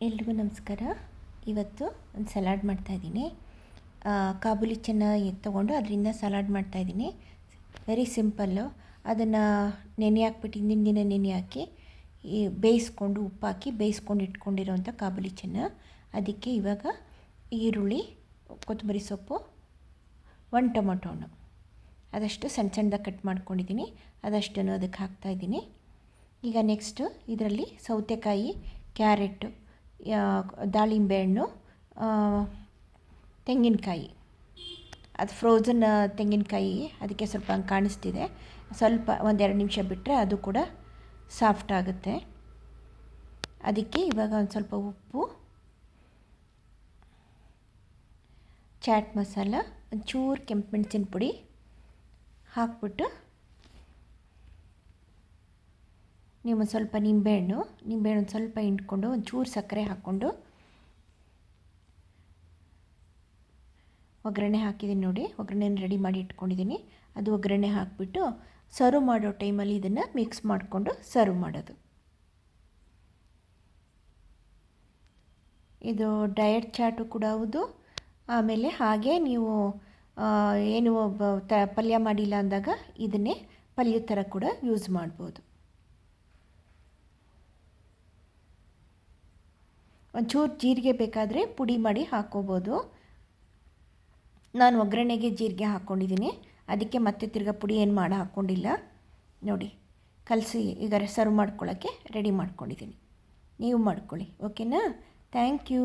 ಎಲ್ರಿಗೂ ನಮಸ್ಕಾರ. ಇವತ್ತು ಒಂದು ಸಲಾಡ್ ಮಾಡ್ತಾಯಿದ್ದೀನಿ. ಕಾಬೂಲಿ ಚೆನ್ನ ತೊಗೊಂಡು ಅದರಿಂದ ಸಲಾಡ್ ಮಾಡ್ತಾಯಿದ್ದೀನಿ. Very simple. ಅದನ್ನು ನೆನೆ ಹಾಕ್ಬಿಟ್ಟು ಹಿಂದಿನ ದಿನ ನೆನೆ ಹಾಕಿ ಬೇಯಿಸ್ಕೊಂಡು ಉಪ್ಪು ಹಾಕಿ ಬೇಯಿಸ್ಕೊಂಡು ಇಟ್ಕೊಂಡಿರೋಂಥ ಕಾಬೂಲಿ ಚೆನ್ನ. ಅದಕ್ಕೆ ಇವಾಗ ಈರುಳ್ಳಿ, ಕೊತ್ತಂಬರಿ ಸೊಪ್ಪು, 1 ಟೊಮೊಟೊ ಹಣ್ಣು ಅದಷ್ಟು ಸಣ್ಣ ಸಣ್ಣದಾಗಿ ಕಟ್ ಮಾಡ್ಕೊಂಡಿದ್ದೀನಿ. ಅದಷ್ಟನ್ನು ಅದಕ್ಕೆ ಹಾಕ್ತಾಯಿದ್ದೀನಿ. ಈಗ ನೆಕ್ಸ್ಟು ಇದರಲ್ಲಿ ಸೌತೆಕಾಯಿ, ಕ್ಯಾರೆಟು, ದಾಳಿಂಬೆ ಹಣ್ಣು, ತೆಂಗಿನಕಾಯಿ, ಅದು ಫ್ರೋಝನ್ ತೆಂಗಿನಕಾಯಿ, ಅದಕ್ಕೆ ಸ್ವಲ್ಪ ಹಂಗೆ ಕಾಣಿಸ್ತಿದೆ. ಸ್ವಲ್ಪ 1-2 ನಿಮಿಷ ಬಿಟ್ಟರೆ ಅದು ಕೂಡ ಸಾಫ್ಟ್ ಆಗುತ್ತೆ. ಅದಕ್ಕೆ ಇವಾಗ ಒಂದು ಸ್ವಲ್ಪ ಉಪ್ಪು, ಚಾಟ್ ಮಸಾಲ, ಒಂಚೂರು ಕೆಂಪು ಮೆಣಸಿನ ಪುಡಿ ಹಾಕ್ಬಿಟ್ಟು, ನೀವು ಒಂದು ಸ್ವಲ್ಪ ನಿಂಬೆಹಣ್ಣು ಒಂದು ಸ್ವಲ್ಪ ಹಿಂಡ್ಕೊಂಡು ಒಂಚೂರು ಸಕ್ಕರೆ ಹಾಕ್ಕೊಂಡು ಒಗ್ಗರಣೆ ಹಾಕಿದ್ದೀನಿ ನೋಡಿ. ಒಗ್ಗರಣೆನ ರೆಡಿ ಮಾಡಿ ಇಟ್ಕೊಂಡಿದ್ದೀನಿ. ಅದು ಒಗ್ಗರಣೆ ಹಾಕಿಬಿಟ್ಟು ಸರ್ವ್ ಮಾಡೋ ಟೈಮಲ್ಲಿ ಇದನ್ನು ಮಿಕ್ಸ್ ಮಾಡಿಕೊಂಡು ಸರ್ವ್ ಮಾಡೋದು. ಇದು ಡಯಟ್ ಚಾಟು ಕೂಡ ಹೌದು. ಆಮೇಲೆ ಹಾಗೆ ನೀವು ಏನು ಪಲ್ಯ ಮಾಡಿಲ್ಲ ಅಂದಾಗ ಇದನ್ನೇ ಪಲ್ಯ ಥರ ಕೂಡ ಯೂಸ್ ಮಾಡ್ಬೋದು. ಒಂಚೂರು ಜೀರಿಗೆ ಬೇಕಾದರೆ ಪುಡಿ ಮಾಡಿ ಹಾಕ್ಕೋಬೋದು. ನಾನು ಒಗ್ಗರಣೆಗೆ ಜೀರಿಗೆ ಹಾಕ್ಕೊಂಡಿದ್ದೀನಿ, ಅದಕ್ಕೆ ಮತ್ತೆ ತಿರ್ಗಾ ಪುಡಿ ಏನು ಮಾಡಿ ಹಾಕ್ಕೊಂಡಿಲ್ಲ ನೋಡಿ. ಕಲಸಿ ಈಗ ಸರ್ವ್ ಮಾಡ್ಕೊಳ್ಳೋಕ್ಕೆ ರೆಡಿ ಮಾಡ್ಕೊಂಡಿದ್ದೀನಿ. ನೀವು ಮಾಡ್ಕೊಳ್ಳಿ. ಓಕೆನಾ? Thank you.